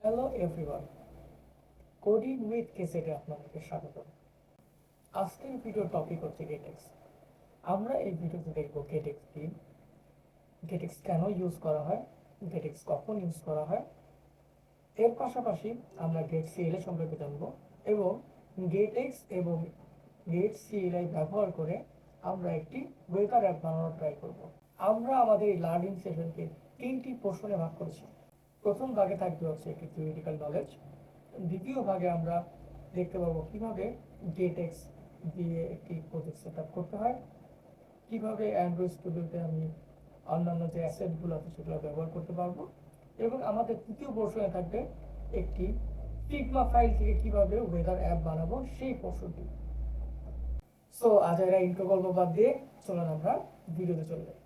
Hello everyone, coding with কেসেটে আপনাদেরকে স্বাগত। আজকের ভিডিও টপিক হচ্ছে গেটেক্স। আমরা এই ভিডিওতে দেখব গেটেক্স কি, গেটেক্স কেন ইউজ করা হয়, গেটেক্স কখন ইউজ করা হয়। এর পাশাপাশি আমরা গেট সিএলআই সম্পর্কে জানব এবং গেটেক্স এবং গেট সিএলআই ব্যবহার করে আমরা একটি ওয়েদার অ্যাপ বানানোর ট্রাই করব। আমরা আমাদের এই লার্নিং সেশনকে তিনটি পোর্শনে ভাগ করেছি। প্রথম ভাগে থাকবে হচ্ছে একটি থিওরিটিক্যাল নলেজ। দ্বিতীয় ভাগে আমরা দেখতে পাবো কিভাবে গেটেক্স দিয়ে একটি প্রজেক্ট সেট আপ করতে হয়, কিভাবে অ্যান্ড্রয়েড স্টুডিওতে আমি অন্যান্য যে অ্যাসেটগুলো আছে সেগুলো ব্যবহার করতে পারবো, এবং আমাদের তৃতীয় পোর্শনে থাকবে একটি ফিগমা ফাইল থেকে কিভাবে ওয়েদার অ্যাপ বানাবো সেই পোর্শনটি। সো আজ এরা ইন্ট্রো গল্প বাদ দিয়ে চলুন আমরা ভিডিওতে চলে যাই।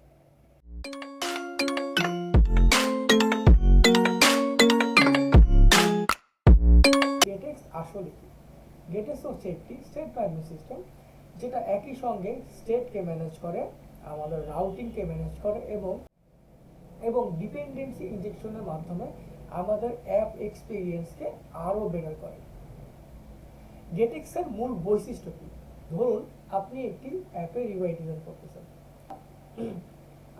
গেটেক্স আসলে কি? গেটেক্স হচ্ছে একটি স্টেট ম্যানেজমেন্ট সিস্টেম যেটা একই সঙ্গে স্টেটকে ম্যানেজ করে, আমাদের রাউটিংকে ম্যানেজ করে এবং এবং ডিপেন্ডেন্সি ইনজেকশনের মাধ্যমে আমাদের অ্যাপ এক্সপিরিয়েন্সকে আরও বেটার করে। গেটেক্সের মূল বৈশিষ্ট্য কি? ধরুন আপনি একটি অ্যাপের ইউআই ডিজাইন করতেছেন।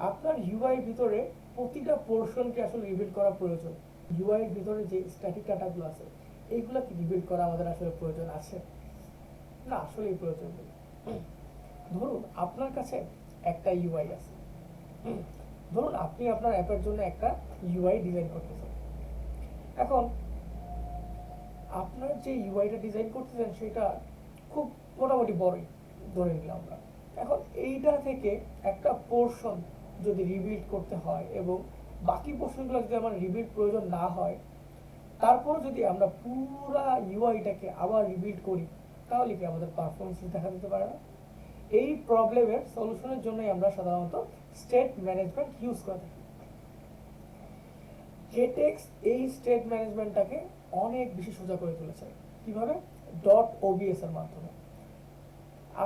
আপনার ইউআই ভিতরে প্রতিটা পোর্শনকে আসলে রিবিল্ড করা প্রয়োজন। ইউআই এর ভিতরে যে স্ট্যাটিক ডাটাগুলো আছে এইগুলো কি রিবিল্ড করা আমাদের আসলে প্রয়োজন আছে? না, আসলেই প্রয়োজন নেই। ধরুন আপনার কাছে একটা ইউআই আছে। ধরুন আপনি আপনার অ্যাপের জন্য একটা ইউআই ডিজাইন করতেছেন। এখন আপনার যে ইউআইটা ডিজাইন করতেছেন সেটা খুব মোটামুটি বড়ই ধরে নিলাম আমরা। এখন এইটা থেকে একটা পোর্শন যদি রিবিল্ড করতে হয় এবং বাকি পোর্শনগুলো যদি আমার রিবিল্ড প্রয়োজন না হয়, তারপর যদি আমরা পুরা ইউআইটাকে আবার রিবিল্ড করি, তাহলে কি আমাদের পারফরমেন্স দেখা দিতে পারে না? এই প্রবলেমের সলিউশনের জন্যই আমরা সাধারণত স্টেট ম্যানেজমেন্ট ইউজ করে থাকি। গেটেক্স এই স্টেট ম্যানেজমেন্টটাকে অনেক বেশি সোজা করে তুলেছে। কিভাবে? ডট ওবিএস এর মাধ্যমে।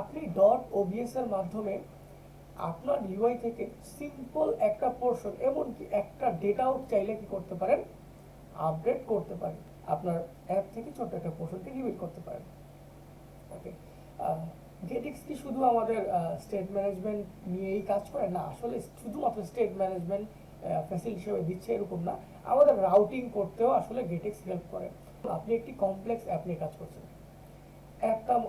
আপনি ডট ওবিএস এর মাধ্যমে আপনার ইউআই থেকে সিম্পল একটা পোর্শন, এমনকি একটা ডেটা আউট চাইলে কি করতে পারেন? আপডেট করতে পারেন। আপনার অ্যাপ থেকে ছোট একটা পোর্শনকে রিবিল্ড করতে পারেন। ওকে, গেটেক্স কি শুধু আমাদের স্টেট ম্যানেজমেন্ট নিয়েই কাজ করে? না, আসলে শুধুমাত্র স্টেট ম্যানেজমেন্ট ফ্যাসিলিটি হিসেবে দিচ্ছে এরকম না, আমাদের রাউটিং করতেও আসলে গেটেক্স হেল্প করে। আপনি একটি কমপ্লেক্স অ্যাপ নিয়ে কাজ করছেন।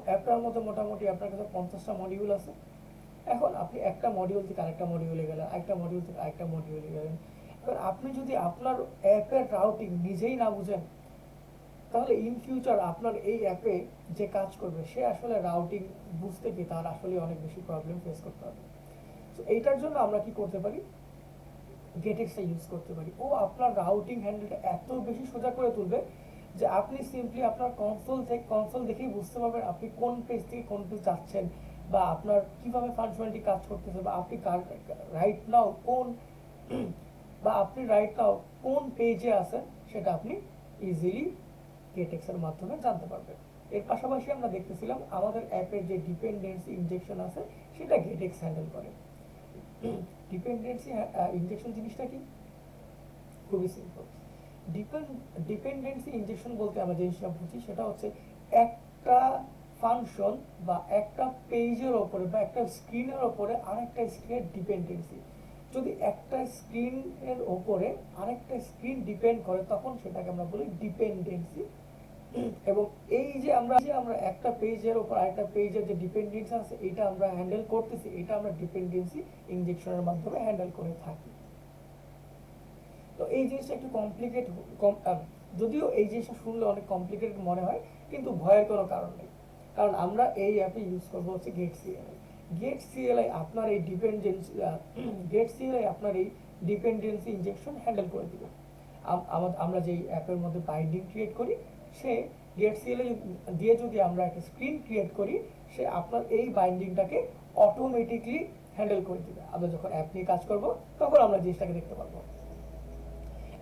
অ্যাপটার মধ্যে মোটামুটি আপনার কাছে 50টা মডিউল আছে। এখন আপনি একটা মডিউল থেকে আরেকটা মডিউলে গেলেন, আরেকটা মডিউল থেকে আরেকটা মডিউলে গেলেন। এবার আপনি যদি আপনার অ্যাপের রাউটিং নিজেই না বুঝেন, তাহলে ইন ফিউচার আপনার এই অ্যাপে যে কাজ করবে সে আসলে রাউটিং বুঝতে গিয়ে তার আসলে অনেক বেশি প্রবলেম ফেস করতে হবে। তো এইটার জন্য আমরা কি করতে পারি? গেটেক্সটা ইউজ করতে পারি। ও আপনার রাউটিং হ্যান্ডেলটা এত বেশি সোজা করে তুলবে যে আপনি সিম্পলি আপনার কনসোল দেখেই বুঝতে পারবেন আপনি কোন পেজ থেকে কোন পেজ যাচ্ছেন, বা আপনার কিভাবে ফাংশনালিটি কাজ করতেছে, বা আপনি রাইট নাও কোন বা আপনি রাইট নাও কোন পেজে আছেন সেটা আপনি ইজিলি গেটেক্স এর মাধ্যমে জানতে পারবেন। এর পাশাপাশি আমরা দেখতেছিলাম আমাদের অ্যাপের যে ডিপেন্ডেন্সি ইনজেকশন আছে সেটা গেটেক্স হ্যান্ডেল করে। ডিপেন্ডেন্সি ইনজেকশন জিনিসটা কি? খুবই সিম্পল। ডিপেন্ডেন্সি ইনজেকশন বলতে আমরা যে জিনিসটা বুঝি সেটা হচ্ছে একটা ফাংশন বা একটা পেজের ওপরে বা একটা স্ক্রিনের ওপরে আরেকটা স্ক্রিনের ডিপেন্ডেন্সি। যদি একটা স্ক্রিনের ওপরে আরেকটা স্ক্রিন ডিপেন্ড করে তখন সেটাকে আমরা বলি ডিপেন্ডেন্সি। এবং এই যে আমরা একটা পেজের উপর আরেকটা পেজের যে ডিপেন্ডেন্সি আছে এটা আমরা হ্যান্ডেল করতেছি, এটা আমরা ডিপেন্ডেন্সি ইনজেকশনের মাধ্যমে হ্যান্ডেল করে থাকি। তো এই জিনিসটা একটু কমপ্লিকেট, যদিও এই জিনিসটা শুনলে অনেক কমপ্লিকেটেড মনে হয়, কিন্তু ভয়ের কোনো কারণ নেই। কারণ আমরা এই অ্যাপে ইউজ করবো হচ্ছে গেট সিএলআই। গেট সিএলআই আপনার এই ডিপেন্ডেন্সি ইনজেকশন হ্যান্ডেল করে দিবে। আমরা যেই অ্যাপের মধ্যে বাইন্ডিং ক্রিয়েট করি, সে গেট সিএলআই দিয়ে যদি আমরা একটা স্ক্রিন ক্রিয়েট করি, সে আপনার এই বাইন্ডিংটাকে অটোমেটিকলি হ্যান্ডেল করে দিবে। আমরা যখন অ্যাপ নিয়ে কাজ করব তখন আমরা জিনিসটাকে দেখতে পারবো।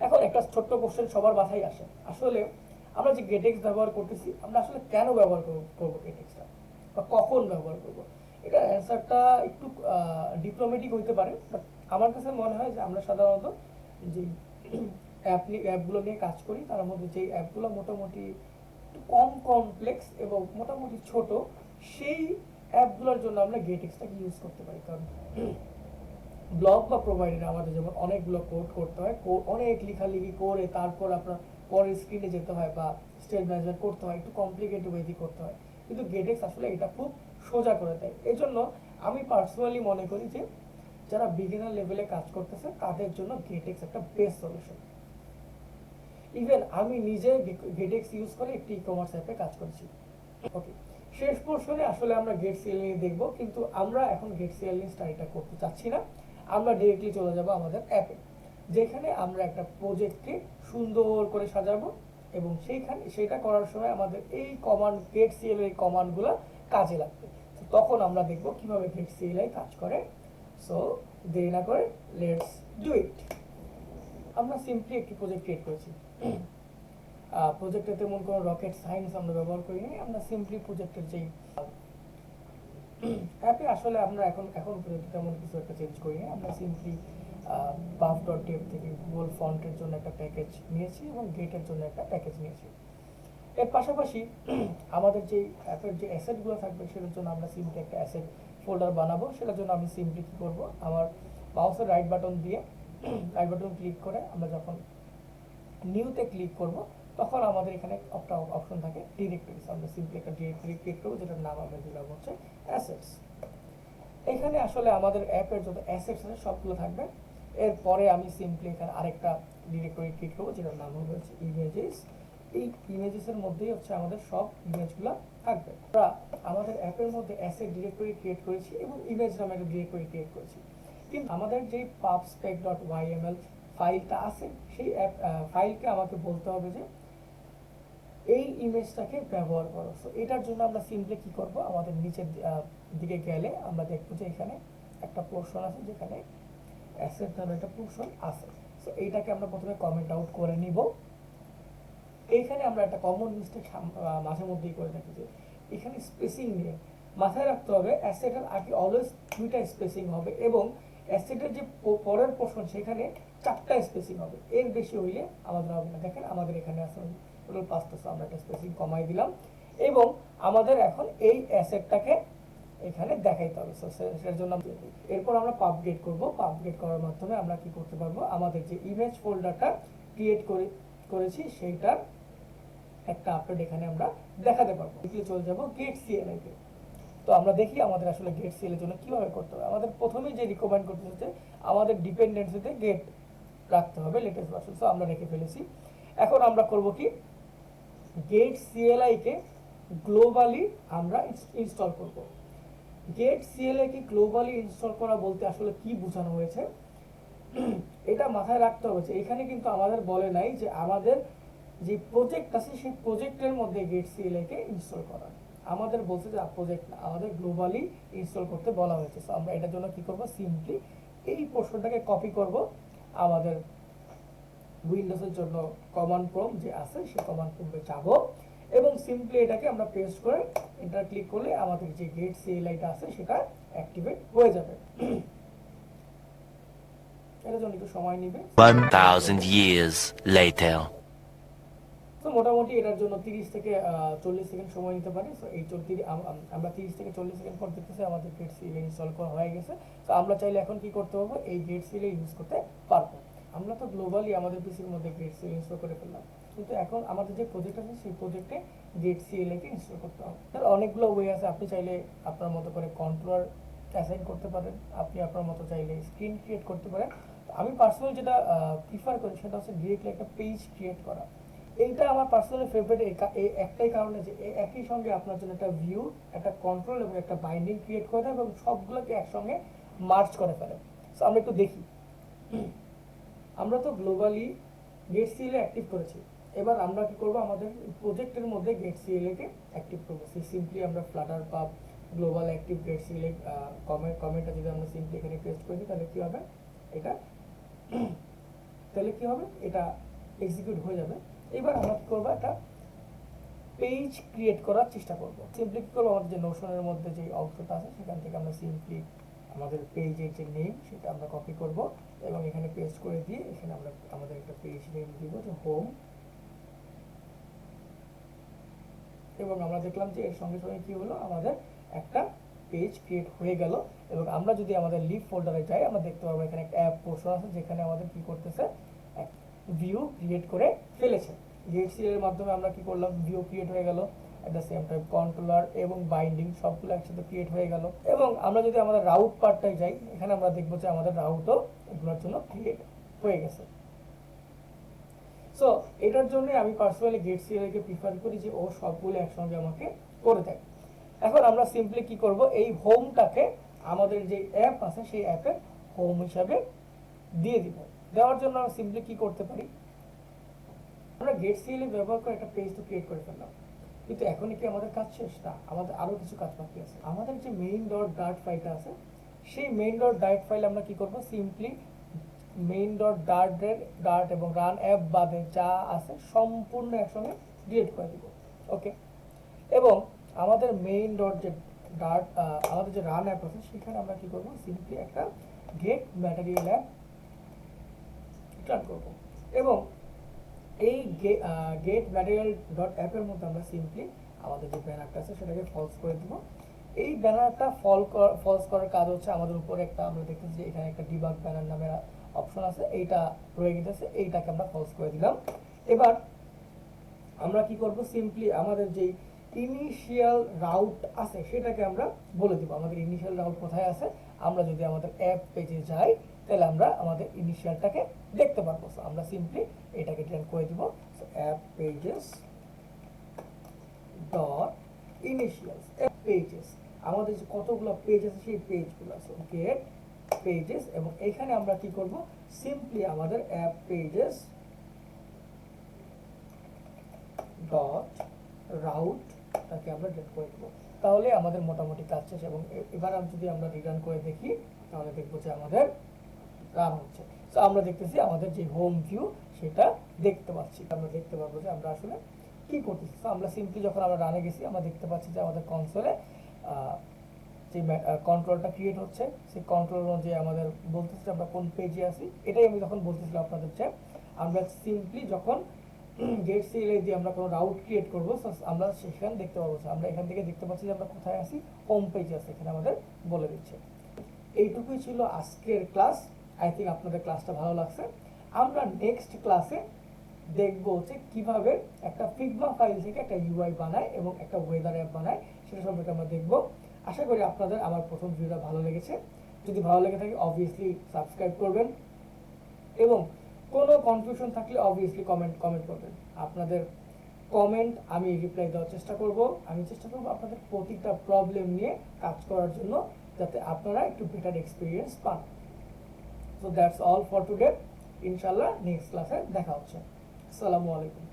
এখন একটা ছোট্ট কোশ্চেন সবার মাথায় আসে, আসলে আমরা যে গেটেক্স ব্যবহার করতেছি আমরা আসলে কেন ব্যবহার করবো গেটেক্সটা, বা কখন ব্যবহার করব? এটা অ্যান্সারটা একটু ডিপ্লোমেটিক হইতে পারে, বাট আমার কাছে মনে হয় যে আমরা সাধারণত যে অ্যাপগুলো নিয়ে কাজ করি, তার মধ্যে যেই অ্যাপগুলো মোটামুটি একটু কম কমপ্লেক্স এবং মোটামুটি ছোট, সেই অ্যাপগুলোর জন্য আমরা গেটএক্সটাকে ইউজ করতে পারি। কারণ ব্লগ বা প্রোভাইডারে আমাদের যেমন অনেকগুলো কোড করতে হয়, অনেক লেখালেখি করে তারপর আপনার পরের স্ক্রিনে যেতে হয় বা স্টেট ম্যানেজমেন্ট করতে হয়, একটু কমপ্লিকেটেড ওয়েতে করতে হয়, কিন্তু গেটএক্স আসলে এটা খুব সোজা করে দেয়। এই জন্য আমি পার্সোনালি মনে করি যে যারা বিগিনার লেভেলে কাজ করতেছে তাদের জন্য গেটএক্স একটা বেস্ট সলিউশন। ইভেন আমি নিজে গেটএক্স ইউজ করে একটি ই কমার্স অ্যাপে কাজ করেছি। ওকে, শেষ পোর্শনে আসলে আমরা গেট সিএল নিয়ে দেখবো, কিন্তু আমরা এখন গেট সিএল নিয়ে স্টাডিটা করতে চাচ্ছি না। আমরা ডিরেক্টলি চলে যাব আমাদের অ্যাপে, যেখানে আমরা একটা প্রজেক্টকে সুন্দর করে সাজাবো এবং সেটা করার সময় আমাদের এই কমান্ড গেট সিএল এর কমান্ডগুলো কাজে লাগবে। তখন আমরা দেখব কিভাবে গেট সিএল কাজ করে। সো দেরি না করে লেটস ডু ইট। আমরা সিম্পলি একটি প্রজেক্ট ক্রিয়েট করেছি। প্রজেক্টে তেমন কোনো রকেট সায়েন্স আমরা ব্যবহার করিনি। আমরা সিম্পলি প্রজেক্টের যেই অ্যাপে আসলে আমরা এখন পর্যন্ত তেমন কিছু একটা চেঞ্জ করিনি। আমরা সিম্পলি buff.dev থেকে গুগল ফন্টের জন্য একটা প্যাকেজ নিয়েছি এবং গেটের জন্য একটা প্যাকেজ নিয়েছি। এর পাশাপাশি আমাদের যে অ্যাপের যে অ্যাসেটগুলো থাকবে সেটার জন্য আমরা সিম্পলি একটা অ্যাসেট ফোল্ডার বানাবো। সেটার জন্য আমি সিম্পলি কি করব, আমার মাউসের রাইট বাটন ক্লিক করে আমরা যখন নিউতে ক্লিক করব তখন আমাদের এখানে একটা অপশন থাকে ডিরেক্টরিজ। আমরা সিম্পলি একটা ডিরেক্টরি ক্রিয়েট করব যেটার নাম আমরা দিলাম হচ্ছে অ্যাসেটস। এখানে আসলে আমাদের অ্যাপের যত অ্যাসেটস আছে সবগুলো থাকবে। এরপরে আমি সিম্পলি এখানে আরেকটা ডিরেক্টরি ক্রিয়েট করব যেটার নাম হবে হচ্ছে ইমেজেস। এই ইমেজেসের মধ্যেই হচ্ছে আমাদের সব ইমেজগুলো থাকবে। আমরা আমাদের অ্যাপের মধ্যে অ্যাসেট ডিরেক্টরি ক্রিয়েট করেছি এবং ইমেজ নামে একটা ডিরেক্টরি ক্রিয়েট করেছি, কিন্তু আমাদের যে pubspec.yml ফাইলটা আছে সেই ফাইলকে আমাকে বলতে হবে যে এই ইমেজটাকে ব্যবহার করো। সো এটার জন্য আমরা সিম্পলি কি করব, আমাদের নিচের দিকে গেলে আমরা দেখব যে এখানে একটা পোর্শন আছে যেখানে অ্যাসেট নামে একটা পোর্শন আছে। সো এইটাকে আমরা প্রথমে কমেন্ট আউট করে নিব। এইখানে আমরা একটা কমন মিস্টেক মাঝে মধ্যেই করে থাকি যে এখানে স্পেসিং নিয়ে মাথায় রাখতে হবে অ্যাসেটের আগে অলওয়েজ দুইটা স্পেসিং হবে এবং অ্যাসেটের যে পরের পোর্শন সেখানে চারটা স্পেসিং হবে, এর বেশি হইলে আমাদের হবে না। দেখেন আমাদের এখানে আছে টোটাল 5টা, আমরা একটা স্পেসিং কমাই দিলাম এবং আমাদের এখন এই অ্যাসেটটাকে এখানে দেখাইতে হবে। সো সেটার জন্য এরপর আমরা পাবগেট করব। পাবগেট করার মাধ্যমে আমরা কি করতে পারবো, আমাদের যে ইমেজ ফোল্ডারটা ক্রিয়েট করেছি সেইটার একটা আপডেট এখানে আমরা দেখাতে পারবো। এগুলো চলে যাব গেট সিএলআই তে। তো আমরা দেখি আমাদের আসলে গেট সিএল এর জন্য কিভাবে করতে হবে। আমাদের প্রথমেই যে রিকমেন্ড করতে হচ্ছে আমাদের ডিপেন্ডেন্সিতে গেট রাখতে হবে লেটেস্ট ভার্সন। সো আমরা রেখে ফেলেছি। এখন আমরা করব কি, গেট সিএলআই কে গ্লোবালি আমরা ইনস্টল করব। গেট সিএলআই কে গ্লোবালি ইনস্টল করা বলতে আসলে কি বোঝানো হয়েছে এটা মাথায় রাখতে হবে। এখানে কিন্তু আমাদের বলে নাই যে আমাদের যে প্রজেক্ট আছে সেই প্রজেক্টের মধ্যে গেট সিএলআই কে ইনস্টল করা। আমাদের বলছে যে প্রজেক্ট না, আমাদের গ্লোবালি ইনস্টল করতে বলা হয়েছে। সো আমরা এটার জন্য কি করব, সিম্পলি এই পোর্শনটাকে কপি করব আমাদের উইন্ডোজের জন্য কমান্ড প্রম্পট যে আছে সেই কমান্ড প্রম্পটে যাব এবং সিম্পলি এটাকে আমরা পেস্ট করে এন্টার ক্লিক করলে আমাদের যে গেট সিএলআইটা আছে সেটা অ্যাক্টিভেট হয়ে যাবে। এটার জন্য একটু সময় নেবে। 1000 years later. তো মোটামুটি এটার জন্য 30 থেকে 40 সেকেন্ড সময় নিতে পারে। সো এই আমরা 30 থেকে 40 সেকেন্ড পর দেখতেছি আমাদের গেট সিএলআই ইনস্টল করা হয়ে গেছে। তো আমরা চাইলে এখন কি করতে পারবো, এই গেট সিএলআই ইউজ করতে পারবো। আমরা তো গ্লোবালি আমাদের পিসির মধ্যে গেট সিএলআই ইনস্টল করে ফেললাম, কিন্তু এখন আমাদের যে প্রজেক্ট আছে সেই প্রজেক্টে গেট সিএলআই কে ইনস্টল করতে হবে। তার অনেকগুলো ওয়ে আছে। আপনি চাইলে আপনার মতো করে কন্ট্রোলার অ্যাসাইন করতে পারেন, আপনি আপনার মতো চাইলে স্ক্রিন ক্রিয়েট করতে পারেন। আমি পার্সোনালি যেটা প্রিফার করি সেটা হচ্ছে ডিরেক্টলি একটা পেজ ক্রিয়েট করা। এইটা আমার পার্সোনালি ফেভারিট এই একটাই কারণে যে একই সঙ্গে আপনার জন্য একটা ভিউ, একটা কন্ট্রোল এবং একটা বাইন্ডিং ক্রিয়েট করে দেয় এবং সবগুলোকে একসঙ্গে মার্জ করে ফেলে। সো আমরা একটু দেখি। আমরা তো গ্লোবালি গেট সিএলআই অ্যাক্টিভ করেছি। এবার আমরা কি করব, আমাদের প্রজেক্টের মধ্যে গেট সিএলআই কে অ্যাক্টিভ করব। সিম্পলি আমরা ফ্লাটার পাব গ্লোবাল অ্যাক্টিভ গেট সিএলআই কমেন্টটা যদি আমরা সিম্পলি এখানে পেস্ট করি তাহলে কি হবে, এটা এক্সিকিউট হয়ে যাবে। এবার আমরা কি করব, একটা পেজ ক্রিয়েট করার চেষ্টা করব। সিম্পলি কি করব, আমাদের যে নোশনের মধ্যে যে অংশটা আছে সেখান থেকে আমরা সিম্পলি আমাদের পেজের যে নেম সেটা আমরা কপি করব এবং এখানে পেস্ট করে দিয়ে এখানে আমরা আমাদের একটা পেজ নেম দিব যে হোম, এবং আমরা দেখলাম যে এর সঙ্গে সঙ্গে কি হলো, আমাদের একটা পেজ ক্রিয়েট হয়ে গেল। এবং আমরা যদি আমাদের লিভ ফোল্ডারে যাই আমরা দেখতে পাবো এখানে একটা অ্যাপ পোর্শন আছে যেখানে আমাদের কি করতেছে, ভিউ ক্রিয়েট করে ফেলেছে। গেটসিএল এর মাধ্যমে আমরা কি করলাম, ভিউ ক্রিয়েট হয়ে গেল, at the same time controller এবং বাইন্ডিং সবগুলো একসাথে ক্রিয়েট হয়ে গেল। এবং আমরা যদি আমাদের রাউট পার্টটায় যাই, এখানে আমরা দেখবো যে আমাদের রাউটও এগুলোর জন্য ক্রিয়েট হয়ে গেছে। সো এটার জন্য আমি পার্সোনালি গেটসিএল কে প্রিফার করি যে ও সবগুলো একসঙ্গে আমাকে করে দেয়। এখন আমরা সিম্পলি কি করব, এই হোমটাকে আমাদের যে অ্যাপ আছে সেই অ্যাপে হোম হিসাবে দিয়ে দিব। দেওয়ার জন্য আমরা সিম্পলি কি করতে পারি, আমরা গেটসিএল ব্যবহার করে একটা পেজ তো ক্রিয়েট করে ফেললাম, কিন্তু এখনই কি আমাদের কাজ শেষ? না, আমাদের আরো কিছু কাজ বাকি আছে। আমাদের যে মেইন ডট ডার্ট ফাইলটা আছে সেই মেইন ডট ডার্ট ফাইল আমরা কি করব, সিম্পলি মেইন ডট ডার্ট এবং রান অ্যাপ বাদে যা আছে সম্পূর্ণ একসঙ্গে ডিলিট করে দিব। ওকে, এবং আমাদের মেইন ডট যে ডার্ট আমাদের যে রান অ্যাপ আছে সেখানে আমরা কি করব, সিম্পলি একটা গেট ম্যাটেরিয়াল অ্যাপ রান করব। এবং এই গেট ম্যাটেরিয়াল ডট অ্যাপের মধ্যে আমরা সিম্পলি আমাদের যে ব্যানারটা আছে সেটাকে ফলস করে দিব। এই ব্যানারটা ফলস করার কাজ হচ্ছে আমাদের উপরে একটা, আমরা দেখতেছি যে এখানে একটা ডিবাগ ব্যানার নামের অপশন আছে, এইটা রয়ে গেছে, এইটাকে আমরা ফলস করে দিলাম। এবার আমরা কি করব, সিম্পলি আমাদের যে ইনিশিয়াল রাউট আছে সেটাকে আমরা বলে দিব। আমাদের ইনিশিয়াল রাউট কোথায় আছে, আমরা যদি আমাদের অ্যাপ পেজে যাই তাহলে আমরা আমাদের ইনিশিয়ালটাকে দেখতে পারবো। সো আমরা সিম্পলি এটাকে ডিলিট করে দিব। So app pages dot initials, app pages আমাদের যে কতগুলো পেজ আছে সেই পেজগুলো। সো গেট পেজেস, এবং এখানে আমরা কি করব, সিম্পলি আমাদের অ্যাপ পেজেস ডট রাউটটাকে আমরা ডিলিট করে দেব। তাহলে আমাদের মোটামুটি কাজ শেষ। এবং এবার যদি আমরা রিটার্ন করে দেখি তাহলে দেখবো যে আমাদের রান হচ্ছে। সো আমরা দেখতেছি আমাদের যে হোম ভিউ সেটা দেখতে পাচ্ছি, আমরা দেখতে পারবো যে আমরা আসলে কি করতেছি। সো আমরা সিম্পলি যখন আমরা রানে গেছি আমরা দেখতে পাচ্ছি যে আমাদের কনসোলে যে কন্ট্রোলটা ক্রিয়েট হচ্ছে, সেই কন্ট্রোল অনুযায়ী আমাদের বলতেছে আমরা কোন পেজে আছি। এটাই আমি যখন বলতেছিলাম আপনাদের যে আমরা সিম্পলি যখন গেটসিএল দিয়ে আমরা কোনো রাউট ক্রিয়েট করব আমরা সেখানে দেখতে পাবো, আমরা এখান থেকে দেখতে পাচ্ছি যে আমরা কোথায় আছি, হোম পেজে আছি, এখানে আমাদের বলে দিচ্ছে। এইটুকুই ছিল আজকের ক্লাস। আই থিঙ্ক আপনাদের ক্লাসটা ভালো লাগছে। আমরা নেক্সট ক্লাসে দেখবো হচ্ছে কিভাবে একটা ফিগমা ফাইল থেকে একটা ইউআই বানায় এবং একটা ওয়েদার অ্যাপ বানায়, সেটা সম্পর্কে আমরা দেখবো। আশা করি আপনাদের আমার প্রথম ভিডিওটা ভালো লেগেছে। যদি ভালো লেগে থাকে অবভিয়াসলি সাবস্ক্রাইব করবেন, এবং কোনো কনফিউশন থাকলে অবভিয়াসলি কমেন্ট করবেন। আপনাদের কমেন্ট আমি রিপ্লাই দেওয়ার চেষ্টা করব। আমি চেষ্টা করব আপনাদের প্রতিটা প্রবলেম নিয়ে কাজ করার জন্য, যাতে আপনারা একটু বেটার এক্সপিরিয়েন্স পান। So that's all for today. ইনশাআল্লাহ নেক্সট ক্লাসে দেখা হচ্ছে। আসসালামু আলাইকুম।